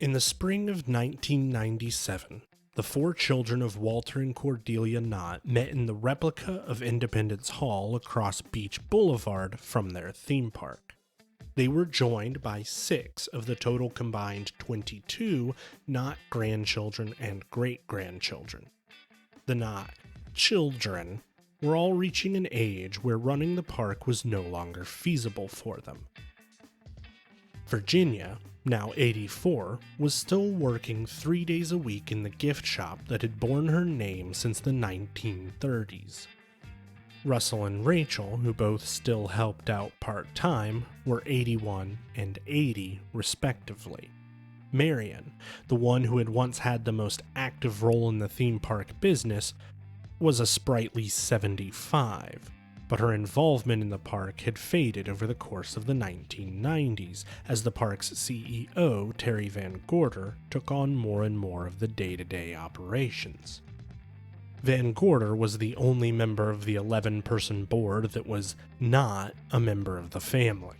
In the spring of 1997, the four children of Walter and Cordelia Knott met in the replica of Independence Hall across Beach Boulevard from their theme park. They were joined by 6 of the total combined 22 Knott grandchildren and great-grandchildren. The Knott children were all reaching an age where running the park was no longer feasible for them. Virginia, now 84, was still working 3 days a week in the gift shop that had borne her name since the 1930s. Russell and Rachel, who both still helped out part-time, were 81 and 80 respectively. Marion, the one who had once had the most active role in the theme park business, was a sprightly 75, but her involvement in the park had faded over the course of the 1990s as the park's CEO, Terry Van Gorder, took on more and more of the day-to-day operations. Van Gorder was the only member of the 11-person board that was not a member of the family.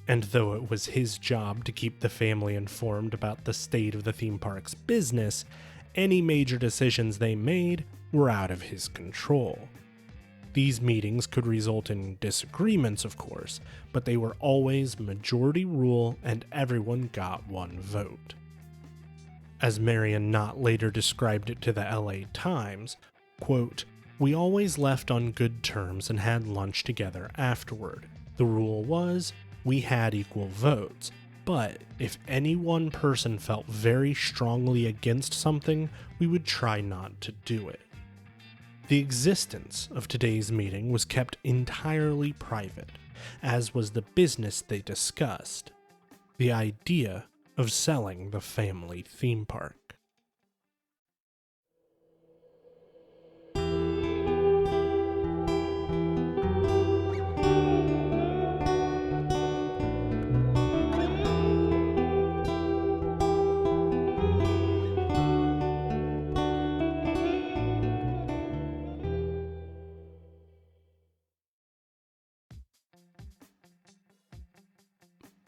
And though it was his job to keep the family informed about the state of the theme park's business, any major decisions they made were out of his control. These meetings could result in disagreements, of course, but they were always majority rule and everyone got one vote. As Marion Knott later described it to the LA Times, quote, "We always left on good terms and had lunch together afterward. The rule was, we had equal votes, but if any one person felt very strongly against something, we would try not to do it." The existence of today's meeting was kept entirely private, as was the business they discussed, the idea of selling the family theme park.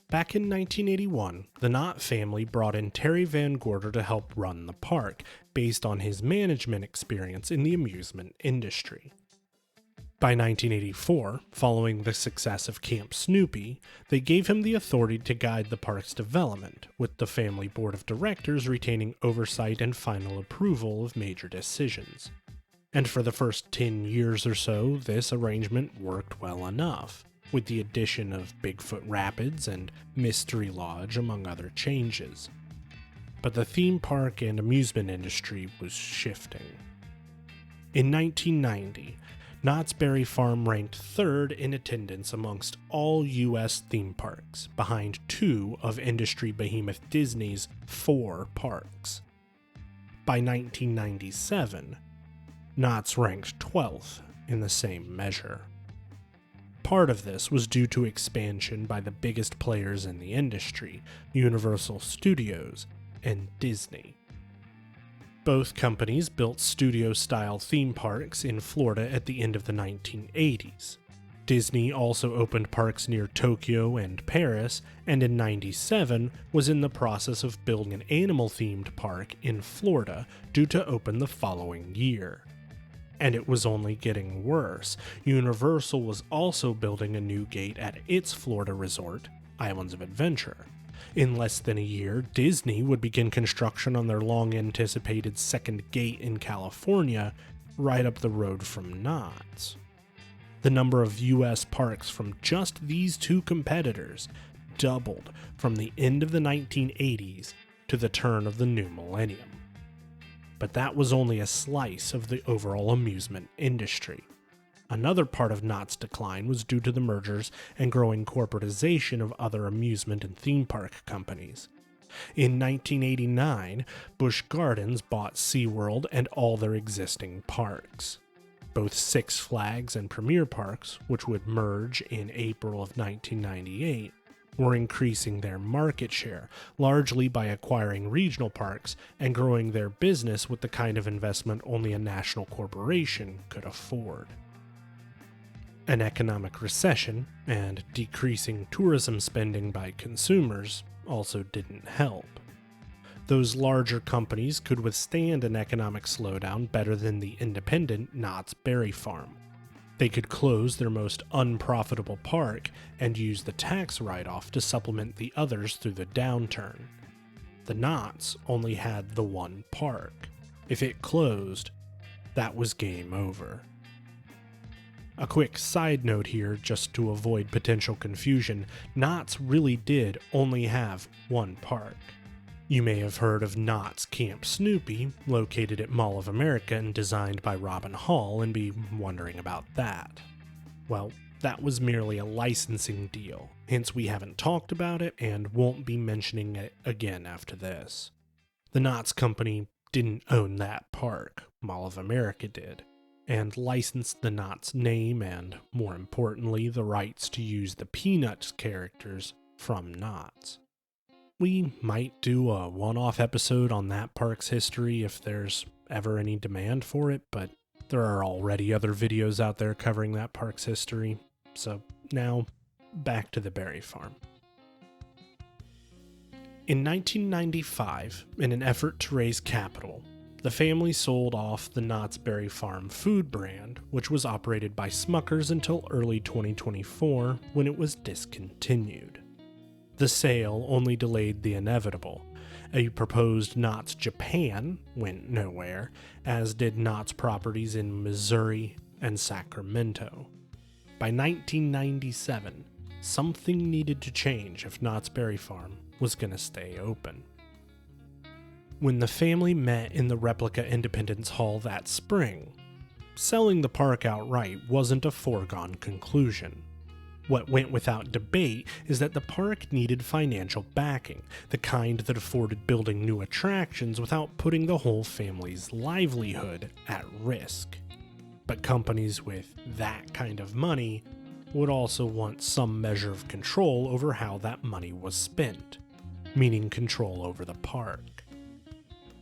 Back in 1981, the Knott family brought in Terry Van Gorder to help run the park, based on his management experience in the amusement industry. By 1984, following the success of Camp Snoopy, they gave him the authority to guide the park's development, with the family board of directors retaining oversight and final approval of major decisions. And for the first 10 years or so, this arrangement worked well enough, with the addition of Bigfoot Rapids and Mystery Lodge among other changes. But the theme park and amusement industry was shifting. In 1990, Knott's Berry Farm ranked 3rd in attendance amongst all U.S. theme parks, behind 2 of industry behemoth Disney's 4 parks. By 1997, Knott's ranked 12th in the same measure. Part of this was due to expansion by the biggest players in the industry, Universal Studios and Disney. Both companies built studio-style theme parks in Florida at the end of the 1980s. Disney also opened parks near Tokyo and Paris, and in '97 was in the process of building an animal-themed park in Florida, due to open the following year. And it was only getting worse. Universal was also building a new gate at its Florida resort, Islands of Adventure. In less than a year, Disney would begin construction on their long-anticipated second gate in California, right up the road from Knott's. The number of U.S. parks from just these 2 competitors doubled from the end of the 1980s to the turn of the new millennium. But that was only a slice of the overall amusement industry. Another part of Knott's decline was due to the mergers and growing corporatization of other amusement and theme park companies. In 1989, Busch Gardens bought SeaWorld and all their existing parks. Both Six Flags and Premier Parks, which would merge in April of 1998, were increasing their market share, largely by acquiring regional parks and growing their business with the kind of investment only a national corporation could afford. An economic recession and decreasing tourism spending by consumers also didn't help. Those larger companies could withstand an economic slowdown better than the independent Knott's Berry Farm. They could close their most unprofitable park and use the tax write-off to supplement the others through the downturn. The Knotts only had the one park. If it closed, that was game over. A quick side note here, just to avoid potential confusion, Knott's really did only have one park. You may have heard of Knott's Camp Snoopy, located at Mall of America and designed by Robin Hall, and be wondering about that. Well, that was merely a licensing deal, hence we haven't talked about it and won't be mentioning it again after this. The Knott's company didn't own that park, Mall of America did, and licensed the Knott's name and, more importantly, the rights to use the Peanuts characters from Knott's. We might do a one-off episode on that park's history if there's ever any demand for it, but there are already other videos out there covering that park's history. So now, back to the Berry Farm. In 1995, in an effort to raise capital, the family sold off the Knott's Berry Farm food brand, which was operated by Smucker's until early 2024 when it was discontinued. The sale only delayed the inevitable. A proposed Knott's Japan went nowhere, as did Knott's properties in Missouri and Sacramento. By 1997, something needed to change if Knott's Berry Farm was going to stay open. When the family met in the replica Independence Hall that spring, selling the park outright wasn't a foregone conclusion. What went without debate is that the park needed financial backing, the kind that afforded building new attractions without putting the whole family's livelihood at risk. But companies with that kind of money would also want some measure of control over how that money was spent, meaning control over the park.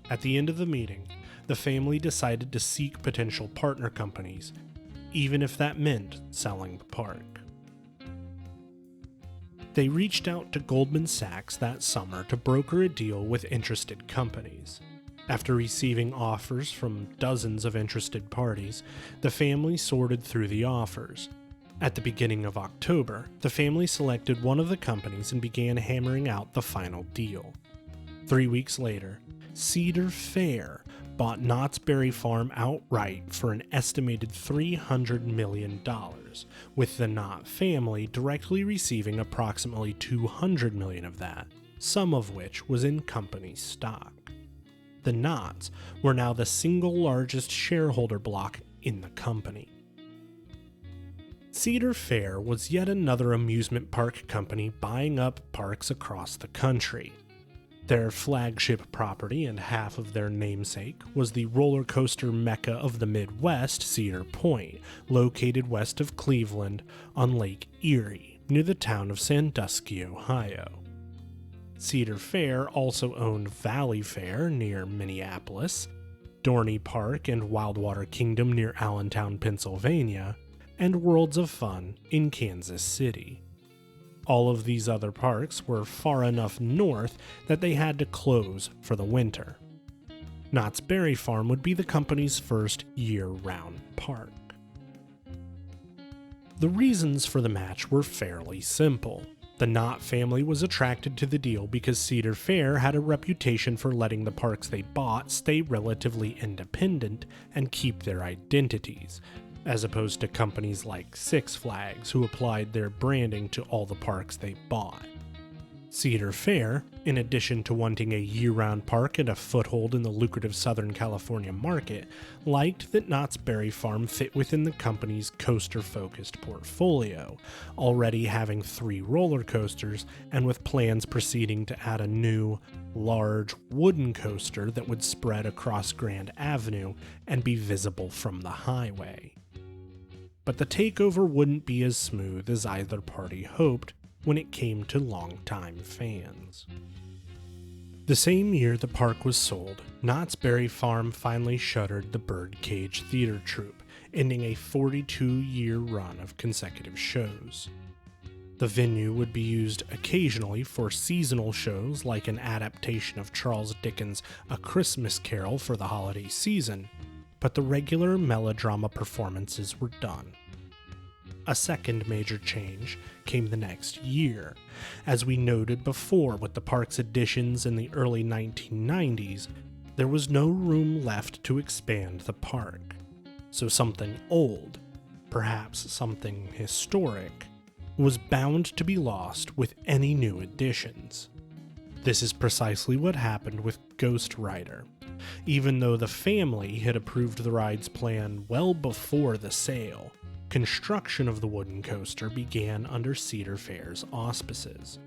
At the end of the meeting, the family decided to seek potential partner companies, even if that meant selling the park. They reached out to Goldman Sachs that summer to broker a deal with interested companies. After receiving offers from dozens of interested parties, the family sorted through the offers. At the beginning of October, the family selected one of the companies and began hammering out the final deal. 3 weeks later, Cedar Fair bought Knott's Berry Farm outright for an estimated $300 million, with the Knott family directly receiving approximately $200 million of that, some of which was in company stock. The Knotts were now the single largest shareholder block in the company. Cedar Fair was yet another amusement park company buying up parks across the country. Their flagship property and half of their namesake was the roller coaster mecca of the Midwest, Cedar Point, located west of Cleveland on Lake Erie, near the town of Sandusky, Ohio. Cedar Fair also owned Valley Fair near Minneapolis, Dorney Park and Wildwater Kingdom near Allentown, Pennsylvania, and Worlds of Fun in Kansas City. All of these other parks were far enough north that they had to close for the winter. Knott's Berry Farm would be the company's first year-round park. The reasons for the match were fairly simple. The Knott family was attracted to the deal because Cedar Fair had a reputation for letting the parks they bought stay relatively independent and keep their identities, as opposed to companies like Six Flags who applied their branding to all the parks they bought. Cedar Fair, in addition to wanting a year-round park and a foothold in the lucrative Southern California market, liked that Knott's Berry Farm fit within the company's coaster-focused portfolio, already having 3 roller coasters and with plans proceeding to add a new, large wooden coaster that would spread across Grand Avenue and be visible from the highway. But the takeover wouldn't be as smooth as either party hoped when it came to longtime fans. The same year the park was sold, Knott's Berry Farm finally shuttered the Birdcage Theater Troupe, ending a 42-year run of consecutive shows. The venue would be used occasionally for seasonal shows like an adaptation of Charles Dickens' A Christmas Carol for the holiday season, but the regular melodrama performances were done. A second major change came the next year. As we noted before with the park's additions in the early 1990s, there was no room left to expand the park. So something old, perhaps something historic, was bound to be lost with any new additions. This is precisely what happened with Ghost Rider. Even though the family had approved the ride's plan well before the sale, construction of the wooden coaster began under Cedar Fair's auspices.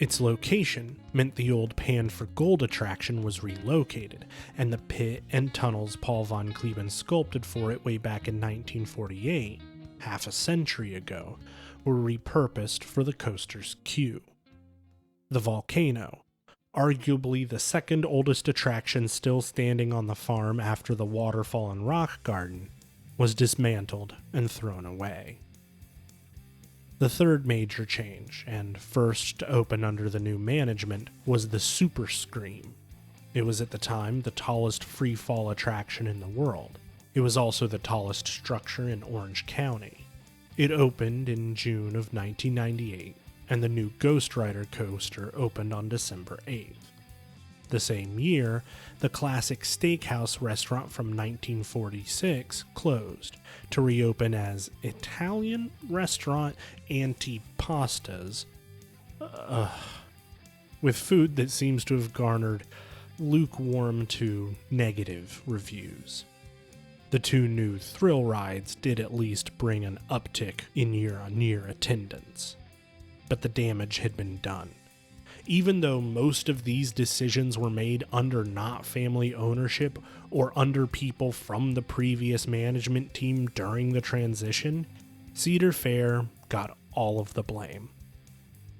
Its location meant the old Pan for Gold attraction was relocated, and the pit and tunnels Paul von Kleben sculpted for it way back in 1948, half a century ago, were repurposed for the coaster's queue. The volcano, arguably the second oldest attraction still standing on the farm after the waterfall and rock garden, was dismantled and thrown away. The third major change, and first to open under the new management, was the Super Scream. It was at the time the tallest free fall attraction in the world. It was also the tallest structure in Orange County. It opened in June of 1998, and the new Ghost Rider coaster opened on December 8th. The same year, the classic steakhouse restaurant from 1946 closed, to reopen as Italian Restaurant Antipastas, with food that seems to have garnered lukewarm to negative reviews. The two new thrill rides did at least bring an uptick in year-on-year attendance, but the damage had been done. Even though most of these decisions were made under Knott family ownership or under people from the previous management team during the transition, Cedar Fair got all of the blame.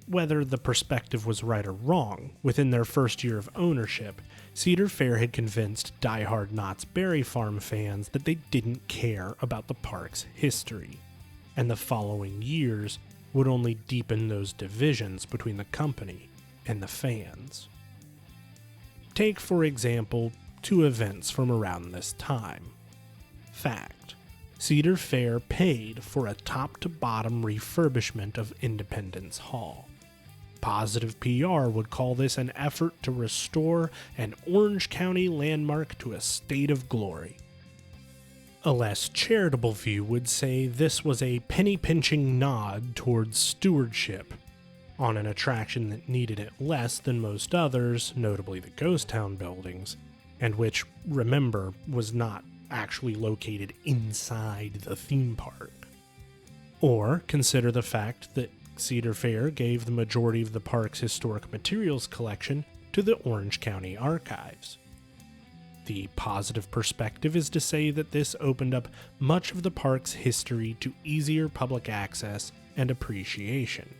Whether the perspective was right or wrong, within their first year of ownership, Cedar Fair had convinced diehard Knott's Berry Farm fans that they didn't care about the park's history, and the following years would only deepen those divisions between the company and the fans. Take, for example, two events from around this time. Fact: Cedar Fair paid for a top-to-bottom refurbishment of Independence Hall. Positive PR would call this an effort to restore an Orange County landmark to a state of glory. A less charitable view would say this was a penny-pinching nod towards stewardship on an attraction that needed it less than most others, notably the Ghost Town buildings, and which, remember, was not actually located inside the theme park. Or consider the fact that Cedar Fair gave the majority of the park's historic materials collection to the Orange County Archives. The positive perspective is to say that this opened up much of the park's history to easier public access and appreciation.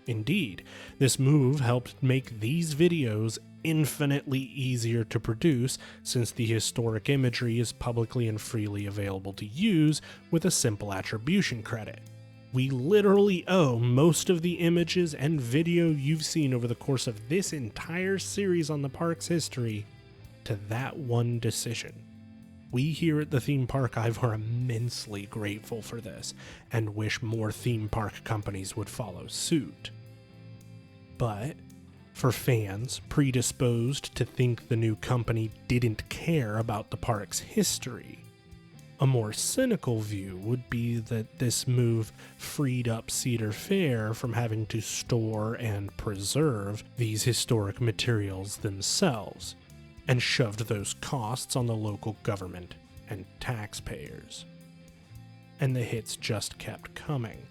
Indeed, this move helped make these videos infinitely easier to produce since the historic imagery is publicly and freely available to use with a simple attribution credit. We literally owe most of the images and video you've seen over the course of this entire series on the park's history to that one decision. We here at the Theme Park Archive are immensely grateful for this and wish more theme park companies would follow suit. But for fans predisposed to think the new company didn't care about the park's history, a more cynical view would be that this move freed up Cedar Fair from having to store and preserve these historic materials themselves, and shoved those costs on the local government and taxpayers. And the hits just kept coming.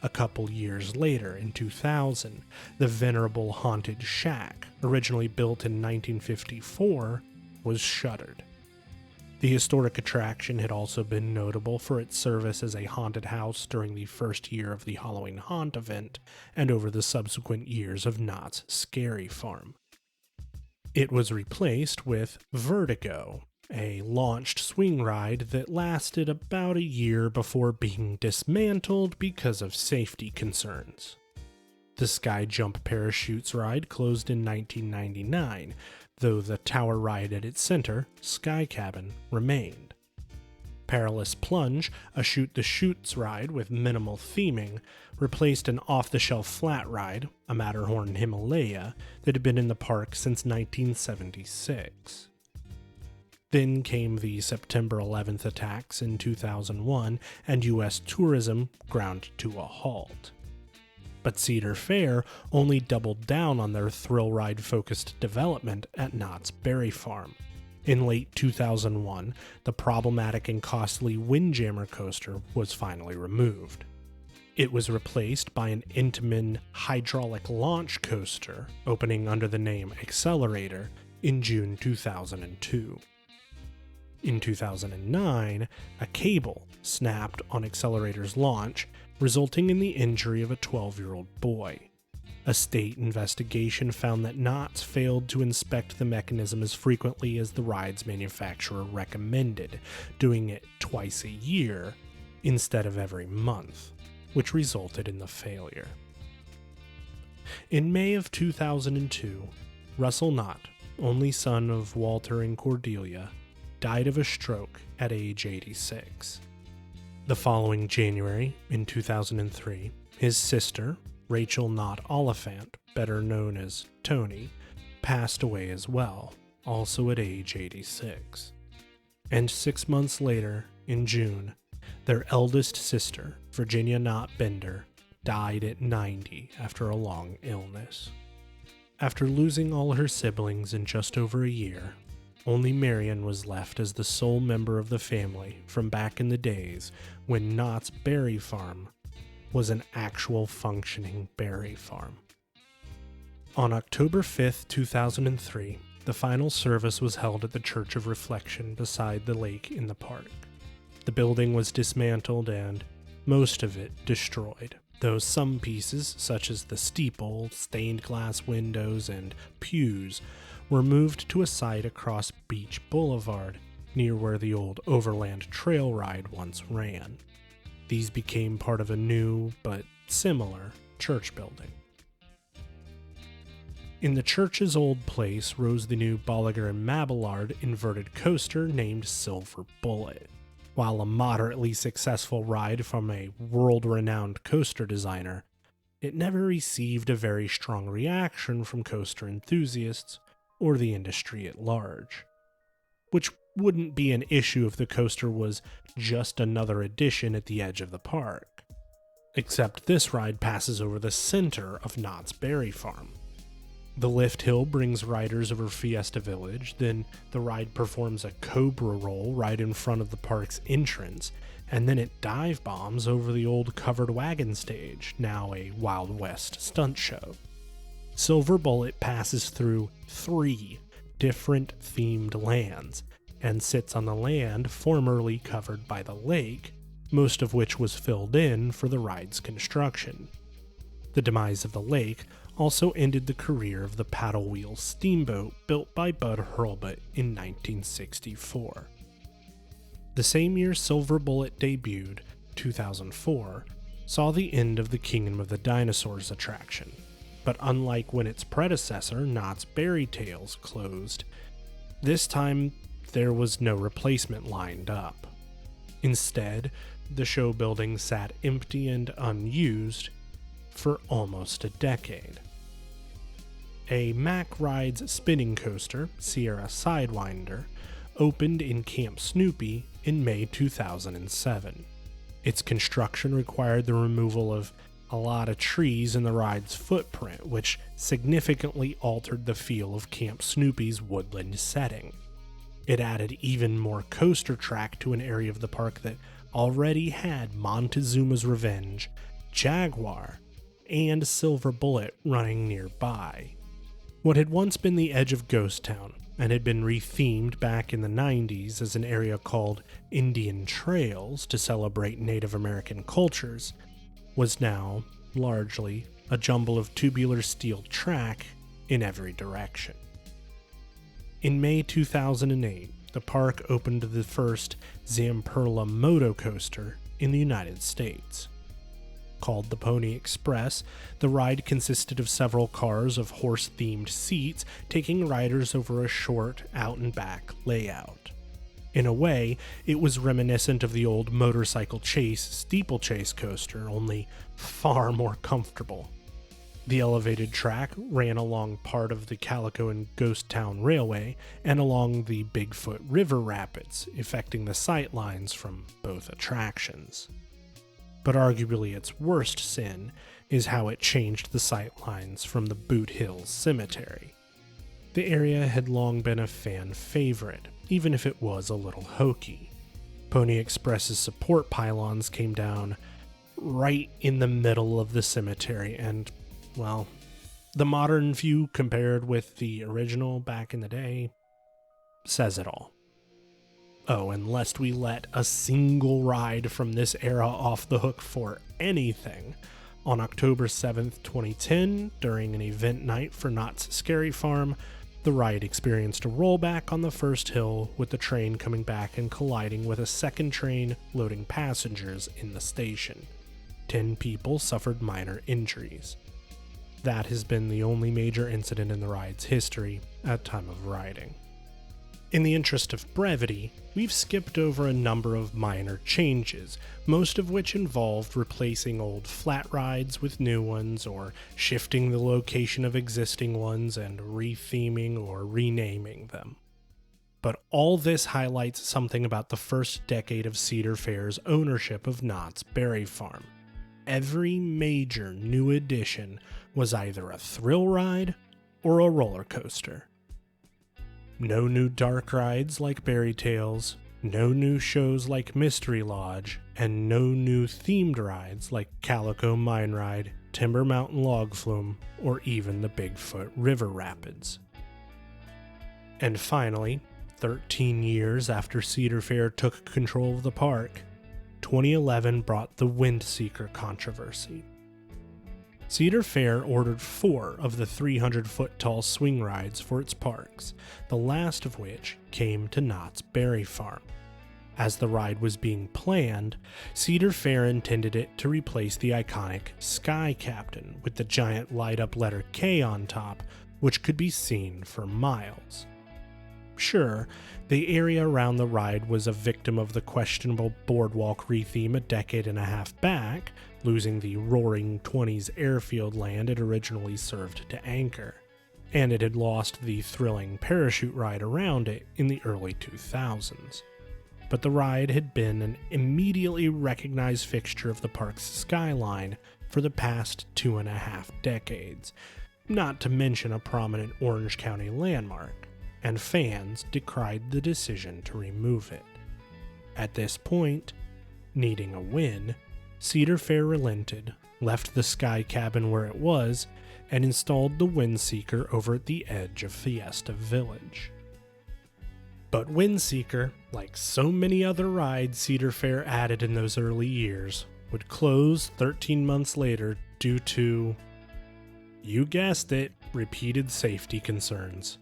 A couple years later, in 2000, the venerable Haunted Shack, originally built in 1954, was shuttered. The historic attraction had also been notable for its service as a haunted house during the first year of the Halloween Haunt event and over the subsequent years of Knott's Scary Farm. It was replaced with Vertigo, a launched swing ride that lasted about a year before being dismantled because of safety concerns. The Sky Jump Parachutes ride closed in 1999, though the tower ride at its center, Sky Cabin, remained. Perilous Plunge, a shoot-the-chutes ride with minimal theming, replaced an off-the-shelf flat ride, a Matterhorn Himalaya, that had been in the park since 1976. Then came the September 11th attacks in 2001, and U.S. tourism ground to a halt. But Cedar Fair only doubled down on their thrill ride-focused development at Knott's Berry Farm. In late 2001, the problematic and costly Windjammer coaster was finally removed. It was replaced by an Intamin hydraulic launch coaster, opening under the name Accelerator in June 2002. In 2009, a cable snapped on Accelerator's launch, resulting in the injury of a 12-year-old boy. A state investigation found that Knott's failed to inspect the mechanism as frequently as the ride's manufacturer recommended, doing it twice a year instead of every month, which resulted in the failure. In May of 2002, Russell Knott, only son of Walter and Cordelia, died of a stroke at age 86. The following January, in 2003, his sister, Rachel Knott Oliphant, better known as Tony, passed away as well, also at age 86. And 6 months later, in June, their eldest sister, Virginia Knott Bender, died at 90 after a long illness. After losing all her siblings in just over a year, only Marion was left as the sole member of the family from back in the days when Knott's Berry Farm was an actual functioning berry farm. On October 5, 2003, the final service was held at the Church of Reflection beside the lake in the park. The building was dismantled and most of it destroyed, though some pieces, such as the steeple, stained glass windows, and pews, were moved to a site across Beach Boulevard, near where the old Overland Trail ride once ran. These became part of a new, but similar, church building. In the church's old place rose the new Bolliger & Mabillard inverted coaster named Silver Bullet. While a moderately successful ride from a world-renowned coaster designer, it never received a very strong reaction from coaster enthusiasts or the industry at large. Which wouldn't be an issue if the coaster was just another addition at the edge of the park. Except this ride passes over the center of Knott's Berry Farm. The lift hill brings riders over Fiesta Village, then the ride performs a cobra roll right in front of the park's entrance, and then it dive bombs over the old covered wagon stage, now a Wild West stunt show. Silver Bullet passes through 3 different themed lands, and sits on the land formerly covered by the lake, most of which was filled in for the ride's construction. The demise of the lake also ended the career of the paddle wheel steamboat built by Bud Hurlbut in 1964. The same year Silver Bullet debuted, 2004, saw the end of the Kingdom of the Dinosaurs attraction, but unlike when its predecessor, Knott's Berry Tales, closed, this time there was no replacement lined up. Instead, the show building sat empty and unused for almost a decade. A Mack Rides spinning coaster, Sierra Sidewinder, opened in Camp Snoopy in May 2007. Its construction required the removal of a lot of trees in the ride's footprint, which significantly altered the feel of Camp Snoopy's woodland setting. It added even more coaster track to an area of the park that already had Montezuma's Revenge, Jaguar, and Silver Bullet running nearby. What had once been the edge of Ghost Town, and had been rethemed back in the 90s as an area called Indian Trails to celebrate Native American cultures, was now, largely, a jumble of tubular steel track in every direction. In May 2008, the park opened the first Zamperla Moto coaster in the United States. called the Pony Express, the ride consisted of several cars of horse-themed seats taking riders over a short, out-and-back layout. In a way, it was reminiscent of the old motorcycle chase steeplechase coaster, only far more comfortable. The elevated track ran along part of the Calico and Ghost Town Railway and along the Bigfoot River Rapids, affecting the sight lines from both attractions. But arguably its worst sin is how it changed the sight lines from the Boot Hills Cemetery. The area had long been a fan favorite, even if it was a little hokey. Pony Express's support pylons came down right in the middle of the cemetery, and well, the modern view compared with the original back in the day says it all. Oh, and lest we let a single ride from this era off the hook for anything, on October 7th, 2010, during an event night for Knott's Scary Farm, the ride experienced a rollback on the first hill, with the train coming back and colliding with a second train loading passengers in the station. 10 people suffered minor injuries. That has been the only major incident in the ride's history at time of writing. In the interest of brevity, we've skipped over a number of minor changes, most of which involved replacing old flat rides with new ones, or shifting the location of existing ones and retheming or renaming them. But all this highlights something about the first decade of Cedar Fair's ownership of Knott's Berry Farm. Every major new addition was either a thrill ride or a roller coaster. No new dark rides like Berry Tales, no new shows like Mystery Lodge, and no new themed rides like Calico Mine Ride, Timber Mountain Log Flume, or even the Bigfoot River Rapids. And finally, 13 years after Cedar Fair took control of the park, 2011 brought the WindSeeker controversy. Cedar Fair ordered 4 of the 300-foot-tall swing rides for its parks, the last of which came to Knott's Berry Farm. As the ride was being planned, Cedar Fair intended it to replace the iconic Sky Captain with the giant light-up letter K on top, which could be seen for miles. Sure, the area around the ride was a victim of the questionable boardwalk retheme a decade and a half back, losing the roaring 20s airfield land it originally served to anchor, and it had lost the thrilling parachute ride around it in the early 2000s. But the ride had been an immediately recognized fixture of the park's skyline for the past 2.5 decades, not to mention a prominent Orange County landmark, and fans decried the decision to remove it. At this point, needing a win, Cedar Fair relented, left the Sky Cabin where it was, and installed the WindSeeker over at the edge of Fiesta Village. But WindSeeker, like so many other rides Cedar Fair added in those early years, would close 13 months later due to, you guessed it, repeated safety concerns.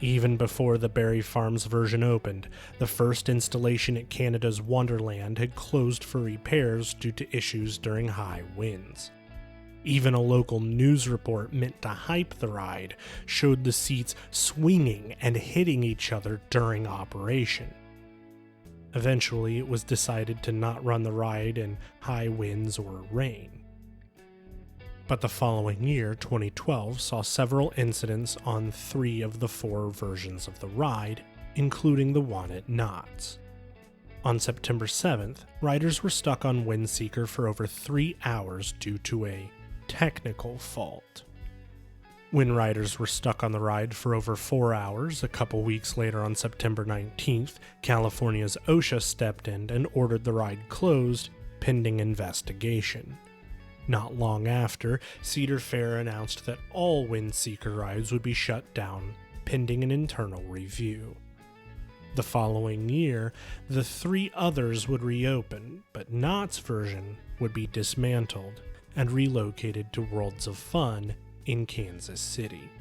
Even before the Berry Farms version opened, the first installation at Canada's Wonderland had closed for repairs due to issues during high winds. Even a local news report meant to hype the ride showed the seats swinging and hitting each other during operation. Eventually, it was decided to not run the ride in high winds or rain. But the following year, 2012, saw several incidents on 3 of the 4 versions of the ride, including the one at Knott's. On September 7th, riders were stuck on WindSeeker for over 3 hours due to a technical fault. When riders were stuck on the ride for over 4 hours, a couple weeks later on September 19th, California's OSHA stepped in and ordered the ride closed, pending investigation. Not long after, Cedar Fair announced that all WindSeeker rides would be shut down, pending an internal review. The following year, the 3 others would reopen, but Knott's version would be dismantled and relocated to Worlds of Fun in Kansas City.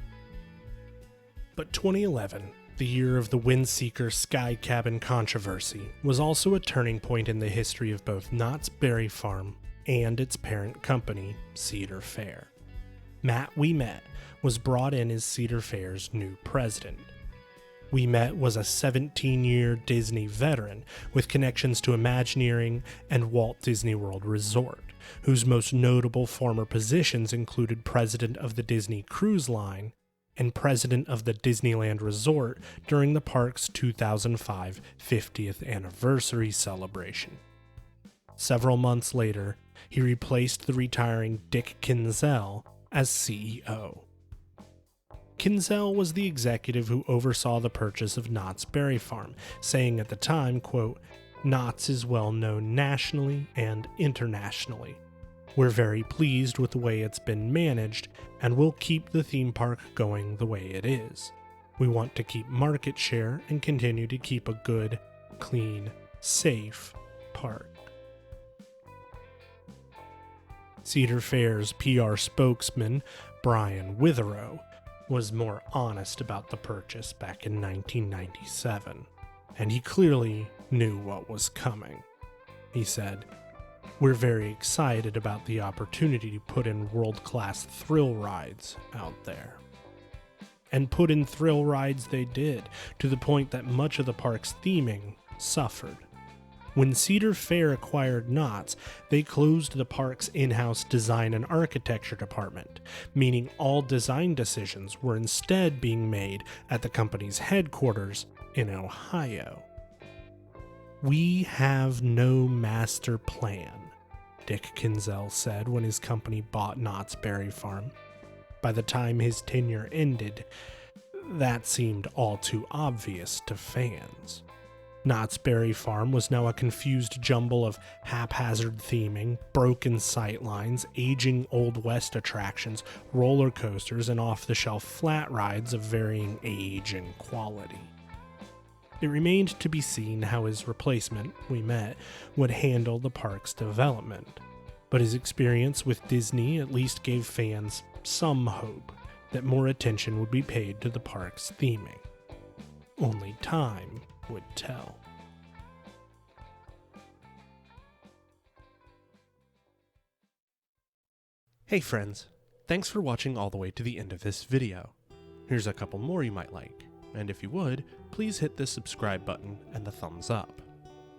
But 2011, the year of the WindSeeker Sky Cabin controversy, was also a turning point in the history of both Knott's Berry Farm and its parent company, Cedar Fair. Matt Ouimet was brought in as Cedar Fair's new president. Ouimet was a 17-year Disney veteran with connections to Imagineering and Walt Disney World Resort, whose most notable former positions included president of the Disney Cruise Line and president of the Disneyland Resort during the park's 2005 50th anniversary celebration. Several months later, he replaced the retiring Dick Kinzel as CEO. Kinzel was the executive who oversaw the purchase of Knott's Berry Farm, saying at the time, quote, "Knott's is well known nationally and internationally. We're very pleased with the way it's been managed, and we'll keep the theme park going the way it is. We want to keep market share and continue to keep a good, clean, safe park." Cedar Fair's PR spokesman, Brian Witherow, was more honest about the purchase back in 1997, and he clearly knew what was coming. He said, "We're very excited about the opportunity to put in world-class thrill rides out there." And put in thrill rides they did, to the point that much of the park's theming suffered. When Cedar Fair acquired Knott's, they closed the park's in-house design and architecture department, meaning all design decisions were instead being made at the company's headquarters in Ohio. "We have no master plan," Dick Kinzel said when his company bought Knott's Berry Farm. By the time his tenure ended, that seemed all too obvious to fans. Knott's Berry Farm was now a confused jumble of haphazard theming, broken sightlines, aging Old West attractions, roller coasters, and off-the-shelf flat rides of varying age and quality. It remained to be seen how his replacement, Ouimet, would handle the park's development, but his experience with Disney at least gave fans some hope that more attention would be paid to the park's theming. Only time would tell. Hey friends, thanks for watching all the way to the end of this video. Here's a couple more you might like, and if you would, please hit the subscribe button and the thumbs up.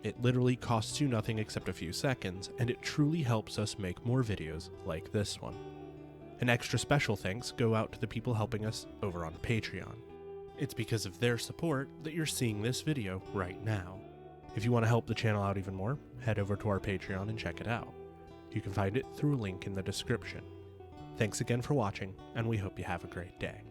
It literally costs you nothing except a few seconds, and it truly helps us make more videos like this one. An extra special thanks go out to the people helping us over on Patreon. It's because of their support that you're seeing this video right now. If you want to help the channel out even more, head over to our Patreon and check it out. You can find it through a link in the description. Thanks again for watching, and we hope you have a great day.